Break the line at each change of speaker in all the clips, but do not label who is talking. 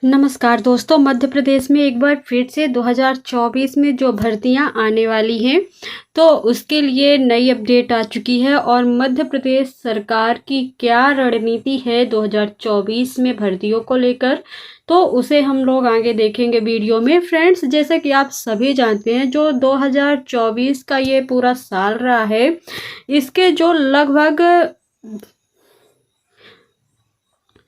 नमस्कार दोस्तों, मध्य प्रदेश में एक बार फिर से 2024 में जो भर्तियां आने वाली हैं तो उसके लिए नई अपडेट आ चुकी है। और मध्य प्रदेश सरकार की क्या रणनीति है 2024 में भर्तियों को लेकर, तो उसे हम लोग आगे देखेंगे वीडियो में। फ्रेंड्स, जैसे कि आप सभी जानते हैं, जो 2024 का ये पूरा साल रहा है, इसके जो लगभग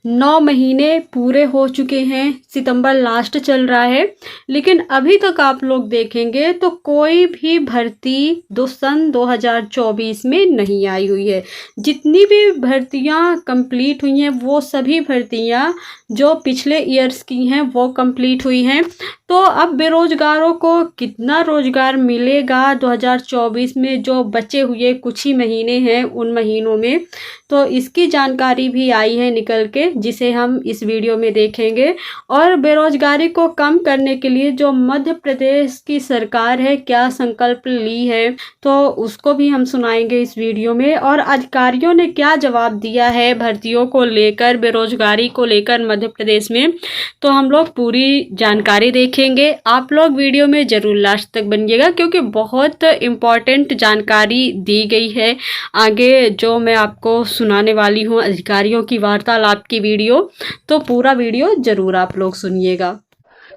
9 महीने पूरे हो चुके हैं। सितंबर लास्ट चल रहा है, लेकिन अभी तक आप लोग देखेंगे तो कोई भी भर्ती सन 2024 में नहीं आई हुई है। जितनी भी भर्तियां कंप्लीट हुई हैं वो सभी भर्तियां जो पिछले ईयर्स की हैं वो कंप्लीट हुई हैं। तो अब बेरोजगारों को कितना रोजगार मिलेगा 2024 में, जो बचे हुए कुछ ही महीने हैं उन महीनों में, तो इसकी जानकारी भी आई है निकल के, जिसे हम इस वीडियो में देखेंगे। और बेरोजगारी को कम करने के लिए जो मध्य प्रदेश की सरकार है क्या संकल्प ली है, तो उसको भी हम सुनाएंगे इस वीडियो में। और अधिकारियों ने क्या जवाब दिया है भर्तियों को लेकर, बेरोजगारी को लेकर मध्य प्रदेश में, तो हम लोग पूरी जानकारी देखेंगे। आप लोग वीडियो में जरूर लास्ट तक बनिएगा, क्योंकि बहुत इम्पोर्टेंट जानकारी दी गई है आगे जो मैं आपको सुनाने वाली हूँ, अधिकारियों की वार्तालाप की वीडियो। तो पूरा वीडियो जरूर आप लोग सुनिएगा।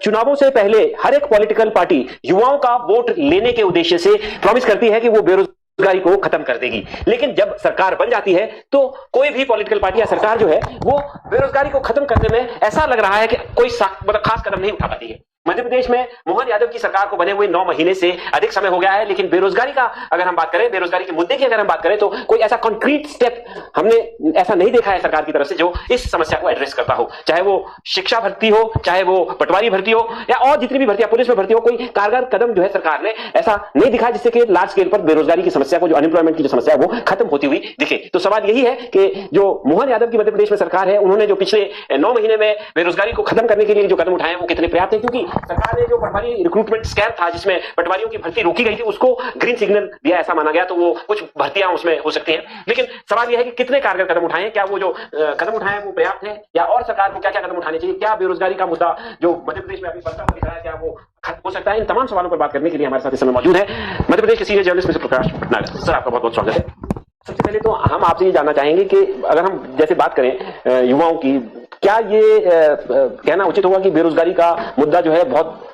चुनावों से पहले हर एक पॉलिटिकल पार्टी युवाओं का वोट लेने के उद्देश्य से प्रॉमिस करती है कि वो बेरोजगारी को खत्म कर देगी, लेकिन जब सरकार बन जाती है तो कोई भी पॉलिटिकल पार्टी या सरकार जो है वो बेरोजगारी को खत्म करने में ऐसा लग रहा है कि कोई खास कदम नहीं उठा पाती है। मध्य प्रदेश में मोहन यादव की सरकार को बने हुए 9 महीने से अधिक समय हो गया है, लेकिन बेरोजगारी का अगर हम बात करें, बेरोजगारी के मुद्दे की अगर हम बात करें, तो कोई ऐसा कॉन्क्रीट स्टेप हमने ऐसा नहीं देखा है सरकार की तरफ से जो इस समस्या को एड्रेस करता हो। चाहे वो शिक्षा भर्ती हो, चाहे वो पटवारी भर्ती हो, या और जितनी भी भर्तियां पुलिस में भर्ती हो, कोई कारगर कदम जो है सरकार ने ऐसा नहीं दिखा जिससे कि लार्ज स्केल पर बेरोजगारी की समस्या को, जो अनएम्प्लॉयमेंट की जो समस्या है वो खत्म होती हुई दिखे। तो सवाल यही है कि जो मोहन यादव की मध्य प्रदेश में सरकार है, उन्होंने जो पिछले 9 महीने में बेरोजगारी को खत्म करने के लिए जो कदम उठाए वो कितने पर्याप्त है, क्योंकि सरकार ने जो पटवारी रिक्रूटमेंट स्कैम था जिसमें पटवारियों की भर्ती रोकी गई थी, उसको ग्रीन सिग्नल दिया, ऐसा माना गया, तो वो कुछ भर्तियां उसमें हो सकती हैं। लेकिन सवाल यह है कि कितने कारगर कदम उठाए, क्या वो जो कदम उठाए वो पर्याप्त है, या और सरकार को क्या क्या कदम उठाने चाहिए, क्या बेरोजगारी का मुद्दा जो मध्य प्रदेश में अभी बढ़ता हुआ दिख रहा है क्या वो खत्म हो सकता है। इन तमाम सवालों पर बात करने के लिए हमारे साथ इस समय मौजूद है मध्य प्रदेश के सीनियर जर्नलिस्ट मिस्टर प्रकाश भटनागर। सर, आपका बहुत बहुत स्वागत है। सबसे पहले तो हम आपसे ये जानना चाहेंगे कि अगर हम जैसे बात करें युवाओं की, क्या ये कहना उचित होगा कि बेरोजगारी का मुद्दा जो है बहुत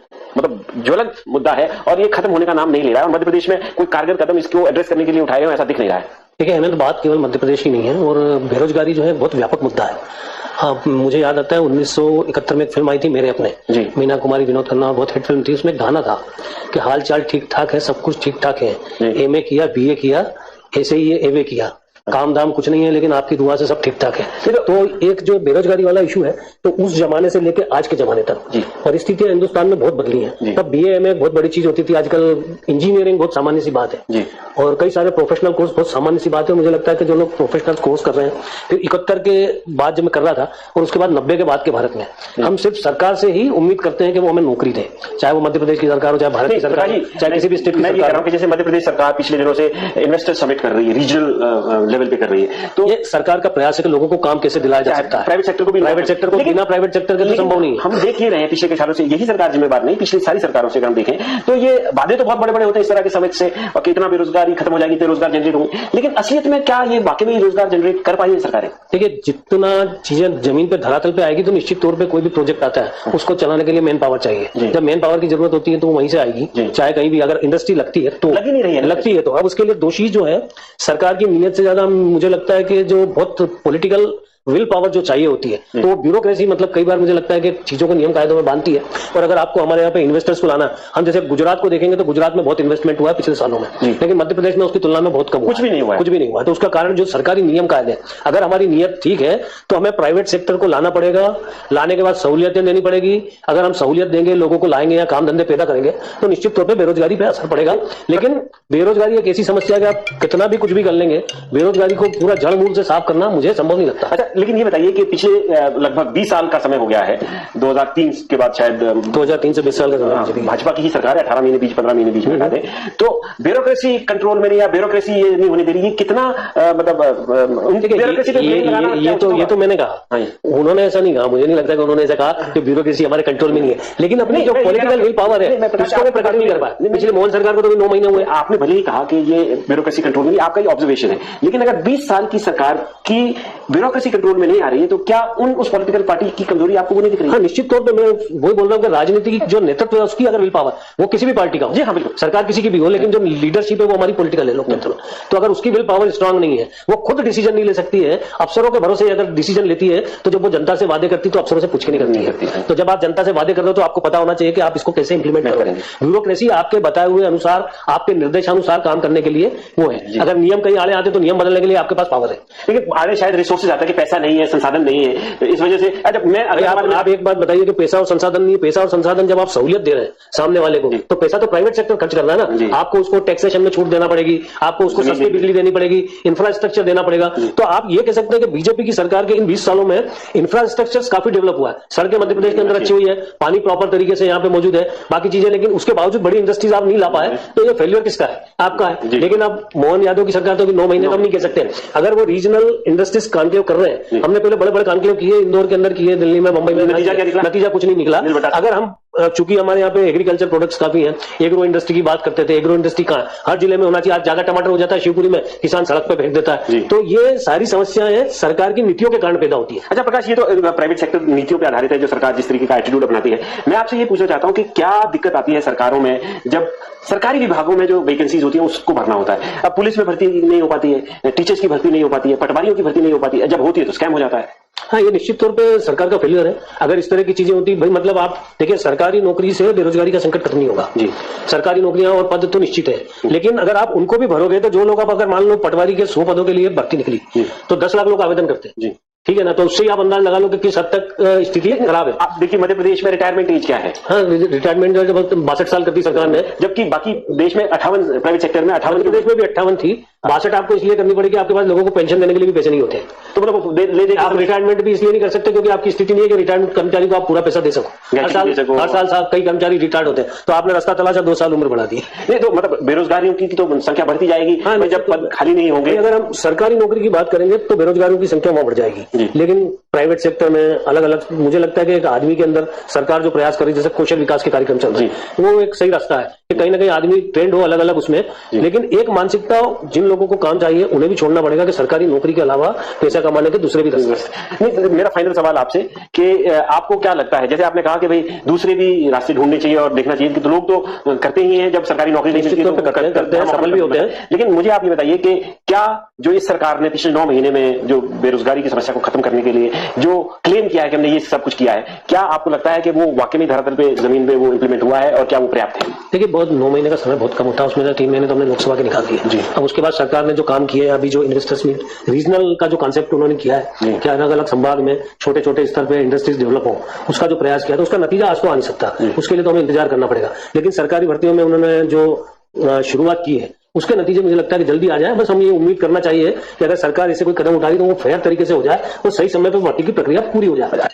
ज्वलंत मुद्दा है और ये खत्म होने का नाम नहीं ले रहा है, और मध्य प्रदेश में कोई कारगर कदम इसको एड्रेस करने के लिए उठाए हो ऐसा दिख नहीं रहा है?
ठीक है, हमें तो बात केवल मध्य प्रदेश की नहीं है, और बेरोजगारी जो है बहुत व्यापक मुद्दा है। हाँ, मुझे याद आता है 1971 में एक फिल्म आई थी मेरे अपने, मीना कुमारी विनोद खन्ना, बहुत हिट फिल्म थी। उसमें गाना था कि हाल चाल ठीक ठाक है, सब कुछ ठीक ठाक है, एमए किया, बीए किया, ऐसे ही ये एमए किया, काम धाम कुछ नहीं है, लेकिन आपकी दुआ से सब ठीक ठाक है। तो एक जो बेरोजगारी वाला इशू है, तो उस जमाने से लेकर आज के जमाने तक परिस्थितियां हिंदुस्तान में बहुत बदली हैं। तब बीए एमए बहुत बड़ी चीज होती थी, आजकल इंजीनियरिंग बहुत सामान्य सी बात है, और कई सारे प्रोफेशनल कोर्स बहुत सामान्य सी बात है। मुझे लगता है कि जो लोग प्रोफेशनल कोर्स कर रहे हैं, फिर 71 के बाद जब मैं कर रहा था, और उसके बाद 90 के बाद के भारत में हम सिर्फ सरकार से ही उम्मीद करते हैं कि वो हमें नौकरी दे, चाहे वो मध्य प्रदेश की सरकार हो, चाहे भारत की सरकार, चाहे किसी भी स्टेट की सरकार।
जैसे मध्य प्रदेश सरकार पिछले दिनों से इन्वेस्टर समिट कर रही है, रीजनल लेवल पे कर रही है,
तो ये सरकार का प्रयास है कि लोगों को काम कैसे दिलाया जा सकता है।
प्राइवेट सेक्टर को भी,
प्राइवेट सेक्टर को बिना प्राइवेट सेक्टर के संभव नहीं है।
हम देख ही रहे हैं पिछले के सालों से, यही सरकार जिम्मेदार नहीं, पिछली सारी सरकारों से अगर हम देखें तो ये वादे तो बहुत बड़े बड़े होते हैं इस तरह के समिट से, और कितना बेरोजगारी खत्म हो जाएगी, रोजगार जनरेट होंगे, लेकिन असलियत में क्या ये वाकई में रोजगार जनरेट कर पाएंगे सरकारें?
देखिए, जितना चीजें जमीन पे धरातल पे आएगी तो निश्चित तौर पे कोई भी प्रोजेक्ट आता है उसको चलाने के लिए मैन पावर चाहिए। जब मैन पावर की जरूरत होती है तो वहीं से आएगी, चाहे कहीं भी अगर इंडस्ट्री लगती है तो
लगी नहीं रही है,
लगती है। तो अब उसके लिए दोषी जो है सरकार की नीयत से ज्यादा मुझे लगता है कि जो बहुत पॉलिटिकल विल पावर जो चाहिए होती है, तो वो ब्यूरोक्रेसी मतलब कई बार मुझे लगता है कि चीजों को नियम कायदों में बांधती है। और अगर आपको हमारे यहाँ पे इन्वेस्टर्स को लाना, हम जैसे गुजरात को देखेंगे तो गुजरात में बहुत इन्वेस्टमेंट हुआ है पिछले सालों में, लेकिन मध्य प्रदेश में उसकी तुलना में बहुत कम,
कुछ भी नहीं हुआ,
कुछ भी नहीं हुआ। तो उसका कारण जो सरकारी नियम कायदे, अगर हमारी नीयत ठीक है तो हमें प्राइवेट सेक्टर को लाना पड़ेगा, लाने के बाद सहूलियतें देनी पड़ेगी। अगर हम सहूलियत देंगे, लोगों को लाएंगे या काम धंधे पैदा करेंगे, तो निश्चित तौर पर बेरोजगारी पे असर पड़ेगा। लेकिन बेरोजगारी एक ऐसी समस्या है कि आप कितना भी कुछ भी कर लेंगे, बेरोजगारी को पूरा जड़ मूल से साफ करना मुझे संभव नहीं लगता।
अच्छा, लेकिन ये बताइए कि पिछले लगभग 20 साल का समय हो गया है, 2003 के बाद शायद
2003 से 20 साल का समय
भाजपा की ही सरकार है, 18 महीने बीच 15 महीने बीच में लगा दे, तो ब्यूरोक्रेसी कंट्रोल में नहीं, या ब्यूरोक्रेसी ये नहीं होने दे रही, ये कितना ब्यूरोक्रेसी
ये तो मैंने कहा, उन्होंने ऐसा नहीं कहा, मुझे नहीं लगता कि उन्होंने ऐसा कहा कि ब्यूरोक्रेसी हमारे कंट्रोल में नहीं है, लेकिन अपनी जो पॉलिटिकल विल पावर है उसको वो प्रकट नहीं कर पाया। पिछले मोहन सरकार को तो 9 महीने हुए।
आपने भले ही कहा कि ये ब्यूरोक्रेसी कंट्रोल में नहीं, आपका ये ऑब्जर्वेशन है, लेकिन अगर 20 साल की सरकार की ब्यूरोक्रेसी कंट्रोल में नहीं आ रही है, तो क्या उस पॉलिटिकल पार्टी की कमजोरी आपको वो नहीं दिख रही?
हाँ, निश्चित तौर पे मैं वही बोल रहा हूँ कि राजनीति की जो नेतृत्व है उसकी अगर विल पावर, वो किसी भी पार्टी का हो,
जी हाँ बिल्कुल,
सरकार किसी की भी हो, लेकिन जो लीडरशिप है वो हमारी पॉलिटिकल है, लोकतंत्र में, तो अगर उसकी विल पावर स्ट्रांग नहीं है, वो खुद डिसीजन नहीं ले सकती है, अफसरों के भरोसे अगर डिसीजन लेती है, तो जब वो जनता से वादे करती है तो अफसरों से पूछ के नहीं करती है। तो जब आप जनता से वादे कर रहे हो तो आपको पता होना चाहिए कि आप इसको कैसे इंप्लीमेंट करेंगे। ब्यूरोक्रेसी आपके बताए हुए अनुसार, आपके निर्देशानुसार काम करने के लिए वो है। अगर नियम कहीं आड़े आते तो नियम बदलने के लिए आपके पास पावर है,
लेकिन आड़े शायद रिसोर्सेज आता है कि पैसा नहीं है, संसाधन नहीं है, इस वजह से। अच्छा, मैं
आप एक बात बताइए कि पैसा और संसाधन नहीं है, पैसा और संसाधन जब आप सहूलियत दे रहे हैं सामने वाले को, तो पैसा तो प्राइवेट सेक्टर खर्च करना है ना, आपको उसको टैक्सेशन में छूट देना पड़ेगी, आपको उसको सस्ती बिजली देनी पड़ेगी, इंफ्रास्ट्रक्चर देना पड़ेगा। तो आप ये कह सकते हैं कि बीजेपी की सरकार के इन 20 सालों में इंफ्रास्ट्रक्चर काफी डेवलप हुआ है, सड़कें मध्य प्रदेश के अंदर अच्छी हुई है, पानी प्रॉपर तरीके से यहाँ पे मौजूद है, बाकी चीजें, लेकिन उसके बावजूद बड़ी इंडस्ट्रीज आप नहीं ला पाए, तो ये फेल्यूर किसका है? आपका है। लेकिन अब मोहन यादव की सरकार तो 9 महीने तो हम नहीं कह सकते। अगर वो रीजनल इंडस्ट्रीज कॉन्क्लेव कर रहे हैं, हमने पहले बड़े बड़े कॉन्क्लेव किए, इंदौर के अंदर किए, दिल्ली में, मुंबई में, नतीजा कुछ नहीं निकला। अगर हम चूंकि हमारे यहाँ पे एग्रीकल्चर प्रोडक्ट्स काफी हैं, एग्रो इंडस्ट्री की बात करते थे, एग्रो इंडस्ट्री कहाँ हर जिले में होना चाहिए, आज जागा टमाटर हो जाता है शिवपुरी में, किसान सड़क पे फेंक देता है। तो ये सारी समस्याएं सरकार की नीतियों के कारण पैदा होती है।
अच्छा प्रकाश, ये तो प्राइवेट सेक्टर नीतियों पर आधारित है जो सरकार जिस तरीके का एटीट्यूड अपनाती है। मैं आपसे ये पूछना चाहता हूँ कि क्या दिक्कत आती है सरकारों में जब सरकारी विभागों में जो वैकेंसीज होती है उसको भरना होता है? अब पुलिस में भर्ती नहीं हो पाती है, टीचर्स की भर्ती नहीं हो पाती है, पटवारियों की भर्ती नहीं हो पाती है, जब होती है तो स्कैम हो जाता है।
हाँ, ये निश्चित तौर पे सरकार का फेलियर है। अगर इस तरह की चीजें होती, भाई मतलब आप देखिए, सरकारी नौकरी से बेरोजगारी का संकट खत्म नहीं होगा जी। सरकारी नौकरियां और पद तो निश्चित है, लेकिन अगर आप उनको भी भरोगे तो जो लोग, आप अगर मान लो पटवारी के 100 पदों के लिए भर्ती निकली तो 10 लाख लोग आवेदन करते हैं, ठीक है ना, तो उससे आप अंदाज लगा लो कि किस हद तक स्थिति खराब है।
आप देखिए मध्य प्रदेश में रिटायरमेंट एज क्या है?
हाँ, रिटायरमेंट जो 62 साल कर दी सरकार ने,
जबकि बाकी देश में 58, प्राइवेट सेक्टर में 58,
प्रदेश में भी 58 थी। 62 आपको इसलिए करनी पड़ेगी, आपके पास लोगों को पेंशन देने के लिए भी पैसे नहीं होते, तो मतलब आप रिटायरमेंट भी इसलिए नहीं कर सकते क्योंकि आपकी स्थिति नहीं है कि रिटायरमेंट कर्मचारी को आप पूरा पैसा दे सको। हर साल कई कर्मचारी रिटायर्ड होते हैं, तो आपने रास्ता तलाशा, 2 साल उम्र बढ़ा दी।
नहीं तो मतलब बेरोजगारियों की तो संख्या बढ़ती जाएगी। हाँ, जब पद खाली नहीं होंगे।
अगर हम सरकारी नौकरी की बात करेंगे तो बेरोजगारियों की संख्या वहां बढ़ जाएगी, लेकिन प्राइवेट सेक्टर में अलग अलग, मुझे लगता है कि एक आदमी के अंदर सरकार जो प्रयास कर रही है, जैसे कौशल विकास के कार्यक्रम चल रहे हैं, वो एक सही रास्ता है कि कहीं ना कहीं आदमी ट्रेंड हो अलग अलग उसमें, लेकिन एक मानसिकता, जिन लोगों को काम चाहिए उन्हें भी छोड़ना पड़ेगा कि सरकारी नौकरी के अलावा पैसा कमाने के दूसरे भी रास्ते।
नहीं, मेरा फाइनल सवाल आपसे कि आपको क्या लगता है, जैसे आपने कहा कि भाई दूसरे भी रास्ते ढूंढने चाहिए और देखना चाहिए, कि तो लोग तो करते ही हैं, जब सरकारी नौकरी नहीं मिलती तो करते हैं, सफल भी होते हैं। लेकिन मुझे आप ये बताइए कि क्या जो इस सरकार ने पिछले 9 महीने में जो बेरोजगारी की समस्या को खत्म करने के लिए जो क्लेम किया है कि हमने ये सब कुछ किया है, क्या आपको लगता है कि वो वाकई में धरातल पे, जमीन पे वो इंप्लीमेंट हुआ है, और क्या वो पर्याप्त है?
देखिए, बहुत 9 महीने का समय बहुत कम होता है, उसमें 3 महीने तो हमने लोकसभा के निकाल दिए। अब उसके बाद सरकार ने जो काम किया है, अभी जो इन्वेस्टर्स मीट, रीजनल का जो कॉन्सेप्ट उन्होंने किया है कि अलग अलग संभाग में छोटे छोटे स्तर पे इंडस्ट्रीज डेवलप हो, उसका जो प्रयास किया, तो उसका नतीजा आज तो आ नहीं सकता, उसके लिए तो हमें इंतजार करना पड़ेगा। लेकिन सरकारी भर्तियों में उन्होंने जो शुरुआत की है उसके नतीजे मुझे लगता है कि जल्दी आ जाए। बस हम ये उम्मीद करना चाहिए कि अगर सरकार इससे कोई कदम उठाई तो वो फेयर तरीके से हो जाए, वो सही समय पर भर्ती की प्रक्रिया पूरी हो जाए।